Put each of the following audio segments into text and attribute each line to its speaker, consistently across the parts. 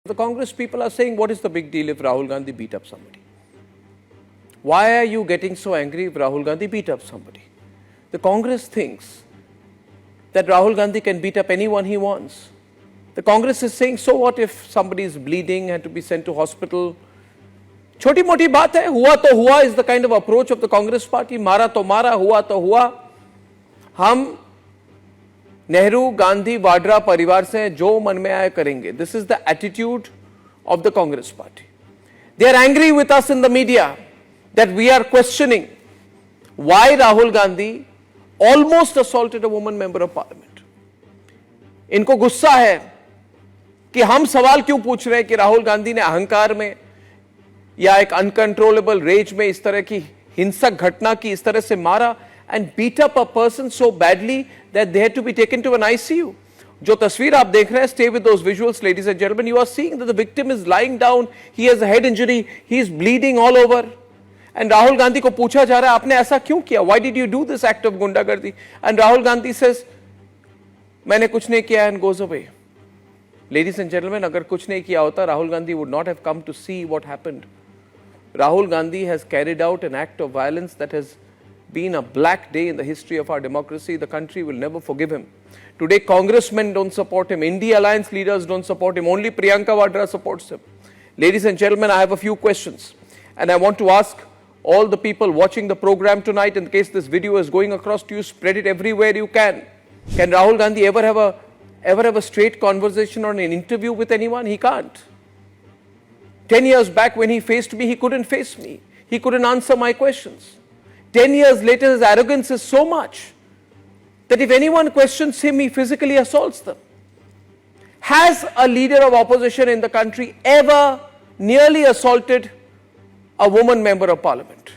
Speaker 1: The Congress people are saying, what is the big deal if Rahul Gandhi beat up somebody? Why are you getting so angry if Rahul Gandhi beat up somebody? The Congress thinks that Rahul Gandhi can beat up anyone he wants. The Congress is saying, so what if somebody is bleeding, had to be sent to hospital? Choti moti baat hai, hua to hua is the kind of approach of the Congress party. Mara to mara, hua to hua. हम नेहरू गांधी वाड्रा परिवार से जो मन में आए करेंगे. This is the attitude of the Congress party. They are angry with us in the media that we are questioning why Rahul Gandhi almost assaulted a woman member of parliament. इनको गुस्सा है कि हम सवाल क्यों पूछ रहे हैं कि राहुल गांधी ने अहंकार में या एक अनकंट्रोलेबल रेज में इस तरह की हिंसक घटना की, इस तरह से मारा and beat up a person so badly that they had to be taken to an ICU. जो तस्वीर आप देख रहे हैं, stay with those visuals, ladies and gentlemen. You are seeing that the victim is lying down. He has a head injury. He is bleeding all over. And Rahul Gandhi को पूछा जा रहा है, आपने ऐसा क्यों किया? Why did you do this act of गुंडागर्दी? And Rahul Gandhi says, मैंने कुछ नहीं किया, and goes away. Ladies and gentlemen, अगर कुछ नहीं किया होता, Rahul Gandhi would not have come to see what happened. Rahul Gandhi has carried out an act of violence that has been a black day in the history of our democracy. The country will never forgive him. Today, congressmen don't support him. India Alliance leaders don't support him. Only Priyanka Vadra supports him. Ladies and gentlemen, I have a few questions. And I want to ask all the people watching the program tonight, in case this video is going across to you, spread it everywhere you can. Can Rahul Gandhi ever have a straight conversation or an interview with anyone? He can't. 10 years back when he faced me, he couldn't face me. He couldn't answer my questions. 10 years later, his arrogance is so much that if anyone questions him, he physically assaults them. Has a leader of opposition in the country ever nearly assaulted a woman member of parliament?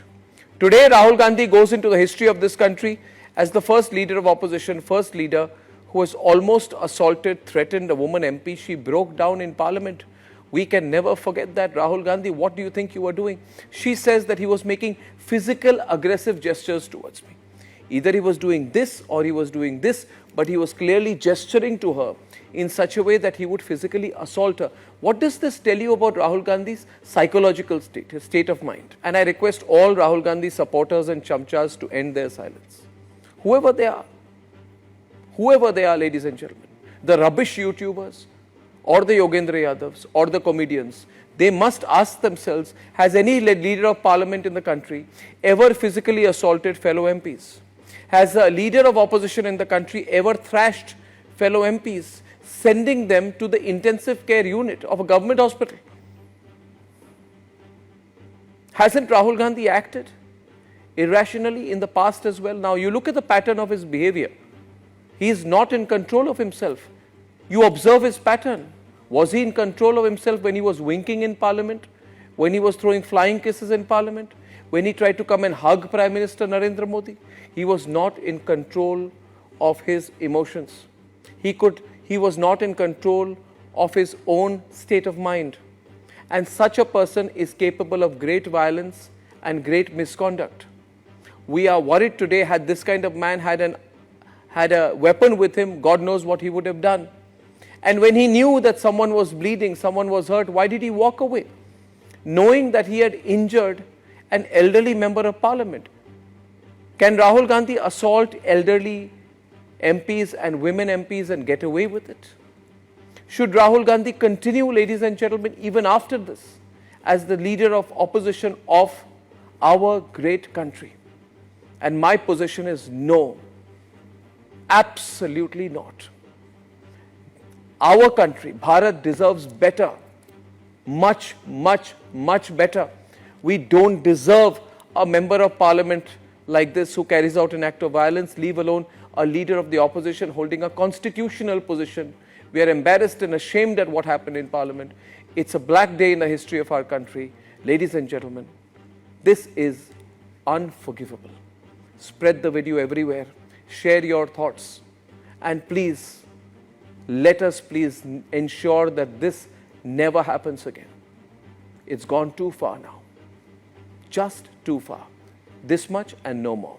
Speaker 1: Today, Rahul Gandhi goes into the history of this country as the first leader of opposition, first leader who has almost assaulted, threatened a woman MP. She broke down in parliament. We can never forget that. Rahul Gandhi, what do you think you were doing? She says that he was making physical aggressive gestures towards me. Either he was doing this or he was doing this, but he was clearly gesturing to her in such a way that he would physically assault her. What does this tell you about Rahul Gandhi's psychological state, his state of mind? And I request all Rahul Gandhi supporters and chamchas to end their silence. Whoever they are, ladies and gentlemen, the rubbish YouTubers, or the Yogendra Yadavs, or the comedians, they must ask themselves, has any leader of parliament in the country ever physically assaulted fellow MPs? Has a leader of opposition in the country ever thrashed fellow MPs, sending them to the intensive care unit of a government hospital? Hasn't Rahul Gandhi acted irrationally in the past as well? Now you look at the pattern of his behavior. He is not in control of himself. You observe his pattern. Was he in control of himself when he was winking in parliament? When he was throwing flying kisses in parliament? When he tried to come and hug Prime Minister Narendra Modi? He was not in control of his emotions. He was not in control of his own state of mind. And such a person is capable of great violence and great misconduct. We are worried today, had this kind of man had a weapon with him, God knows what he would have done. And when he knew that someone was bleeding, someone was hurt, why did he walk away? Knowing that he had injured an elderly member of parliament. Can Rahul Gandhi assault elderly MPs and women MPs and get away with it? Should Rahul Gandhi continue, ladies and gentlemen, even after this, as the leader of opposition of our great country? And my position is no. Absolutely not. Our country, Bharat, deserves better. Much, much, much better. We don't deserve a member of parliament like this who carries out an act of violence, leave alone a leader of the opposition holding a constitutional position. We are embarrassed and ashamed at what happened in parliament. It's a black day in the history of our country. Ladies and gentlemen, this is unforgivable. Spread the video everywhere. Share your thoughts. And please, let us please ensure that this never happens again. It's gone too far now. Just too far. This much and no more.